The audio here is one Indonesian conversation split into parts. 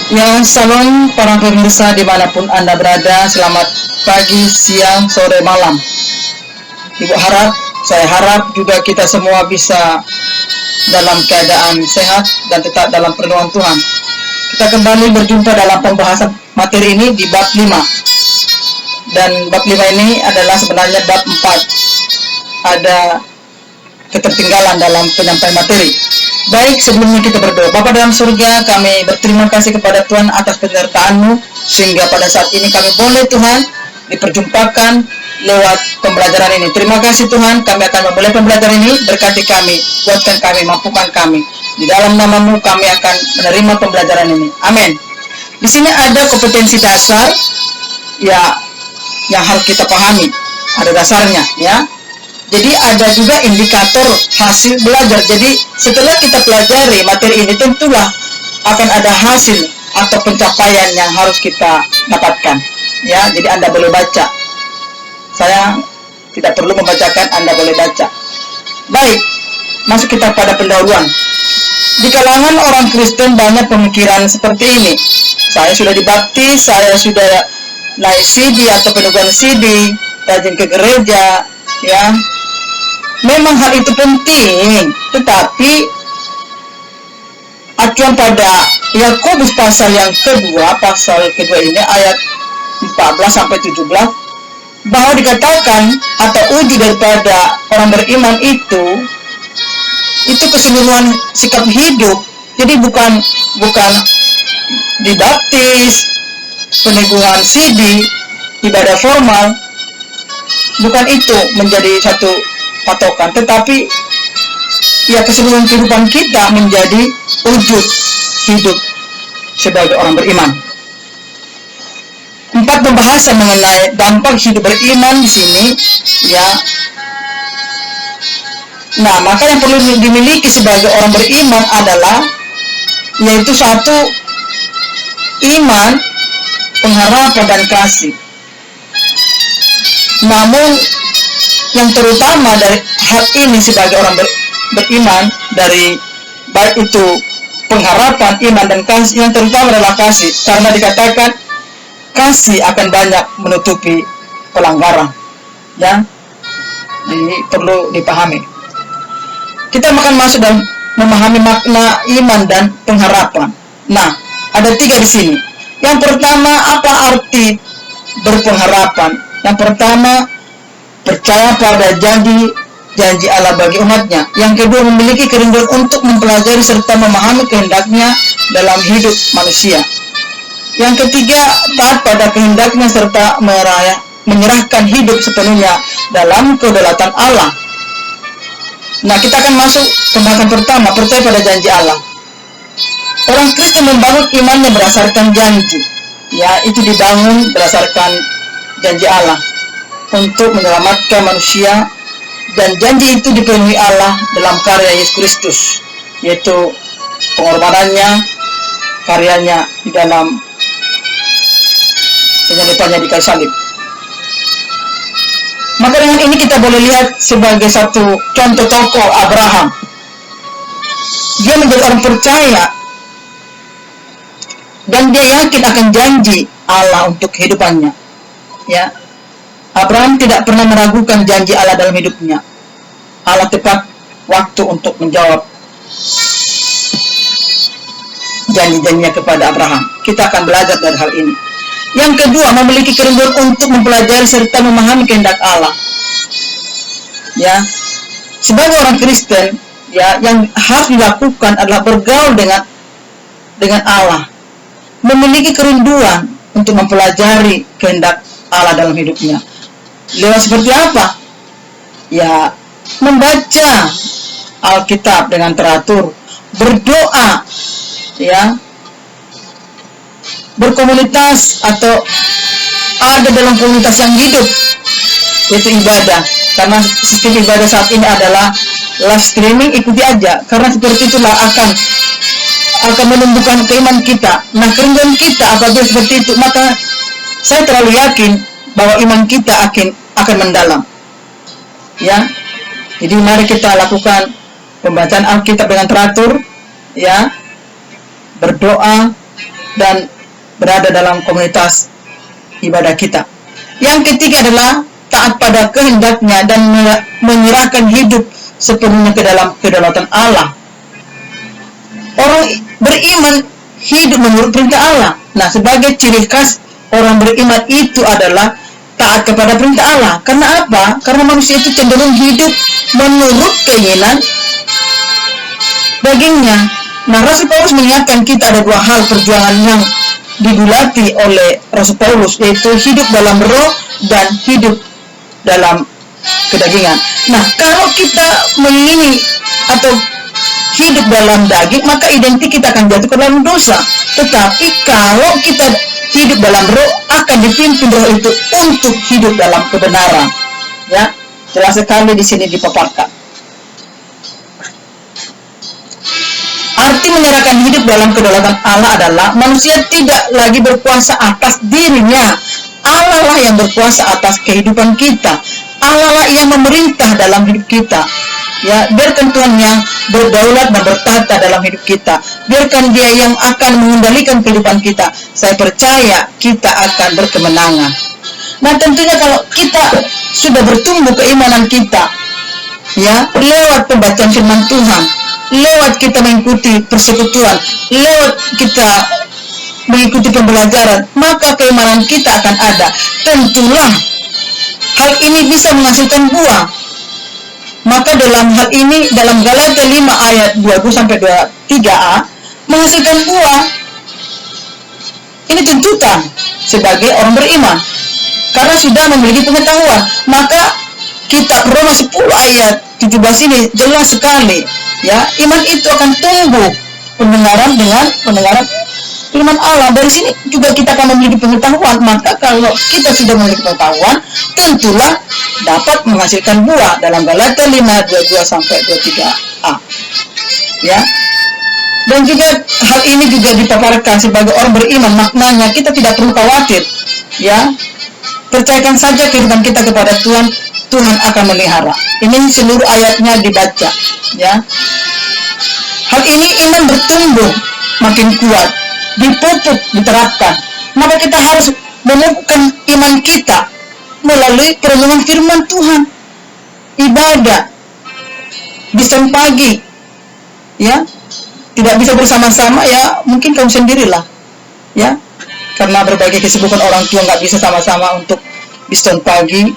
Ya, salam para pemirsa dimanapun Anda berada. Selamat pagi, siang, sore, malam. Saya harap juga kita semua bisa dalam keadaan sehat dan tetap dalam perlindungan Tuhan. Kita kembali berjumpa dalam pembahasan materi ini di bab 5. Dan bab 5 ini adalah sebenarnya bab 4. Ada ketertinggalan dalam penyampaian materi. Baik, sebelumnya kita berdoa. Bapa dalam surga, kami berterima kasih kepada Tuhan atas penyertaan-Mu, sehingga pada saat ini kami boleh Tuhan diperjumpakan lewat pembelajaran ini. Terima kasih Tuhan, kami akan memulai pembelajaran ini. Berkati kami, kuatkan kami, mampukan kami. Di dalam nama-Mu kami akan menerima pembelajaran ini. Amin. Di sini ada kompetensi dasar ya yang harus kita pahami. Ada dasarnya ya. Jadi ada juga indikator hasil belajar. Jadi setelah kita pelajari materi ini, tentulah akan ada hasil atau pencapaian yang harus kita dapatkan. Ya, jadi Anda boleh baca. Saya tidak perlu membacakan, Anda boleh baca. Baik, masuk kita pada pendahuluan. Di kalangan orang Kristen banyak pemikiran seperti ini. Saya sudah dibaptis, saya sudah naik CD atau peneguhan CD, rajin ke gereja, ya. Memang hal itu penting, tetapi acuan pada Yakobus pasal kedua ini ayat 14 sampai 17 bahwa dikatakan atau uji daripada orang beriman itu keseluruhan sikap hidup. Jadi bukan dibaptis, peneguhan CD, ibadah formal, bukan itu menjadi satu patokan, tetapi ya keseluruhan kehidupan kita menjadi wujud hidup sebagai orang beriman. 4 pembahasan mengenai dampak hidup beriman di sini ya. Nah, maka yang perlu dimiliki sebagai orang beriman adalah yaitu 1, iman, pengharapan dan kasih. Namun yang terutama dari hal ini sebagai orang beriman, dari baik itu pengharapan, iman dan kasih, yang terutama adalah kasih, karena dikatakan kasih akan banyak menutupi pelanggaran. Ya, ini perlu dipahami. Kita akan masuk dan memahami makna iman dan pengharapan. Nah, ada 3 di sini. Yang pertama, apa arti berpengharapan? Yang pertama, percaya pada janji Allah bagi umatnya. Yang kedua, memiliki kerinduan untuk mempelajari serta memahami kehendaknya dalam hidup manusia. Yang ketiga, taat pada kehendaknya serta menyerahkan hidup sepenuhnya dalam kedaulatan Allah. Nah, kita akan masuk pembahasan pertama, percaya pada janji Allah. Orang Kristen membangun imannya berdasarkan janji. Ya, itu dibangun berdasarkan janji Allah untuk menyelamatkan manusia, dan janji itu dipenuhi Allah dalam karya Yesus Kristus, yaitu pengorbanannya, karyanya di dalam penyalibannya di kayu salib. Maka dengan ini kita boleh lihat sebagai satu contoh tokoh Abraham. Dia menjadi orang percaya dan dia yakin akan janji Allah untuk kehidupannya. Ya, Abraham tidak pernah meragukan janji Allah dalam hidupnya. Allah tepat waktu untuk menjawab janji-janjinya kepada Abraham. Kita akan belajar dari hal ini. Yang kedua, memiliki kerinduan untuk mempelajari serta memahami kehendak Allah. Ya, sebagai orang Kristen, ya, yang harus dilakukan adalah bergaul dengan Allah, memiliki kerinduan untuk mempelajari kehendak Allah dalam hidupnya. Lewat seperti apa? Ya, membaca Alkitab dengan teratur, berdoa, ya, berkomunitas atau ada dalam komunitas yang hidup, yaitu ibadah. Karena sistem ibadah saat ini adalah live streaming, ikuti aja, karena seperti itulah akan menumbuhkan keimanan kita. Nah, kerinduan kita apabila seperti itu, maka saya terlalu yakin bahwa iman kita akan mendalam. Ya, jadi mari kita lakukan pembacaan Alkitab dengan teratur, ya, berdoa, dan berada dalam komunitas ibadah kita. Yang ketiga adalah taat pada kehendaknya dan menyerahkan hidup sepenuhnya ke dalam kedaulatan Allah. Orang beriman hidup menurut perintah Allah. Nah, sebagai ciri khas orang beriman itu adalah taat kepada perintah Allah. Karena apa? Karena manusia itu cenderung hidup menurut keinginan dagingnya. Nah, Rasul Paulus mengingatkan kita ada dua hal perjuangan yang digulati oleh Rasul Paulus, yaitu hidup dalam roh dan hidup dalam kedagingan. Nah, kalau kita mengingini atau hidup dalam daging, maka identik kita akan jatuh ke dalam dosa. Tetapi kalau kita hidup dalam roh, akan dipimpin roh itu untuk hidup dalam kebenaran. Ya, jelas sekali di sini dipaparkan. Arti menyerahkan hidup dalam kedaulatan Allah adalah manusia tidak lagi berkuasa atas dirinya. Allah lah yang berkuasa atas kehidupan kita. Allah lah yang memerintah dalam hidup kita. Ya, biarkan Tuhan yang berdaulat dan bertata dalam hidup kita. Biarkan Dia yang akan mengendalikan kehidupan kita. Saya percaya kita akan berkemenangan. Nah, tentunya kalau kita sudah bertumbuh keimanan kita, ya, lewat pembacaan firman Tuhan, lewat kita mengikuti persekutuan, lewat kita mengikuti pembelajaran, maka keimanan kita akan ada. Tentulah hal ini bisa menghasilkan buah. Maka dalam hal ini, dalam Galatia 5 ayat 20-23a, menghasilkan buah. Ini tuntutan sebagai orang beriman. Karena sudah memiliki pengetahuan. Maka kitab Roma 10 ayat 17 ini jelas sekali. Ya, iman itu akan tumbuh pendengaran dengan pendengaran firman Allah. Dari sini juga kita akan memiliki pengetahuan. Maka kalau kita sudah memiliki pengetahuan, tentulah dapat menghasilkan buah dalam Galatia 5:22-23a. Ya. Dan juga hal ini juga dipaparkan sebagai orang beriman, maknanya kita tidak perlu khawatir. Ya. Percayakan saja kehidupan kita kepada Tuhan, Tuhan akan melihara. Ini seluruh ayatnya dibaca, ya. Hal ini iman bertumbuh makin kuat, dipupuk, diterapkan. Maka kita harus memupukkan iman kita melalui perenungan firman Tuhan, ibadah, bisa pagi, ya, tidak bisa bersama-sama, ya, mungkin kamu sendirilah, ya, karena berbagai kesibukan orang tua nggak bisa sama-sama untuk bisa pagi,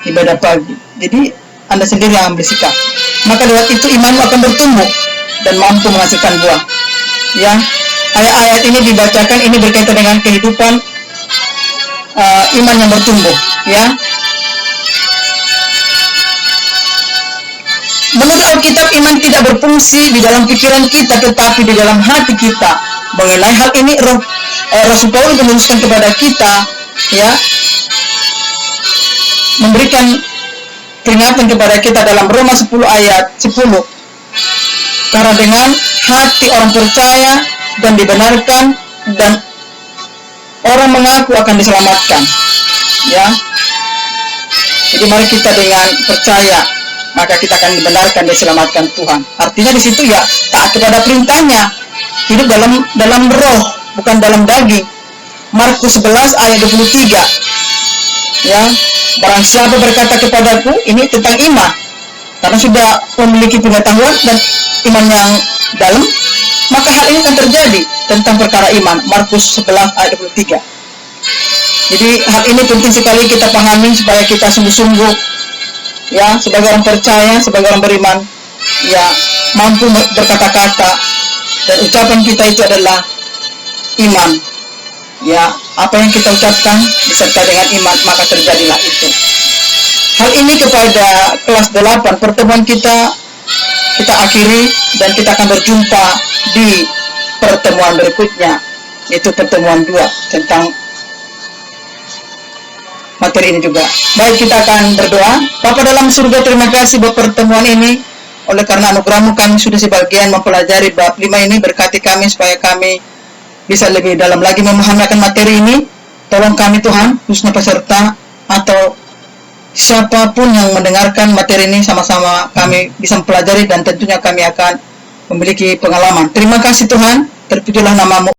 ibadah pagi. Jadi Anda sendiri yang ambil sikap. Maka lewat itu imanmu akan bertumbuh dan mampu menghasilkan buah. Ya, ayat-ayat ini dibacakan, ini berkaitan dengan kehidupan iman yang bertumbuh, ya. Menurut Alkitab, iman tidak berfungsi di dalam pikiran kita, tetapi di dalam hati kita. Mengenai hal ini, Rasul Paulus menuliskan kepada kita, ya, memberikan peringatan kepada kita dalam Roma 10 ayat 10. Karena dengan hati orang percaya dan dibenarkan, dan orang mengaku akan diselamatkan, ya. Jadi mari kita dengan percaya, maka kita akan dibenarkan, diselamatkan Tuhan. Artinya di situ, ya, taat kepada perintahnya, hidup dalam roh, bukan dalam daging. Markus 11 ayat 23, ya. Barang siapa berkata kepadaku, ini tentang iman, karena sudah memiliki pengetahuan dan iman yang dalam, maka hal ini akan terjadi tentang perkara iman. Markus 11 ayat 23. Jadi hal ini penting sekali kita pahami supaya kita sungguh-sungguh, ya, sebagai orang percaya, sebagai orang beriman, ya, mampu berkata-kata dan ucapan kita itu adalah iman. Ya, apa yang kita ucapkan disertai dengan iman, maka terjadilah itu. Hal ini kepada kelas 8 pertemuan kita akhiri, dan kita akan berjumpa di pertemuan berikutnya, yaitu pertemuan 2 tentang materi ini juga. Baik, kita akan berdoa. Bapa dalam surga, terima kasih buat pertemuan ini. Oleh karena anugerah-Mu kami sudah sebagian mempelajari bab 5 ini. Berkati kami supaya kami bisa lebih dalam lagi memahami akan materi ini. Tolong kami Tuhan, khususnya peserta atau siapapun yang mendengarkan materi ini, sama-sama kami bisa mempelajari dan tentunya kami akan memiliki pengalaman. Terima kasih Tuhan, terpujilah nama-Mu.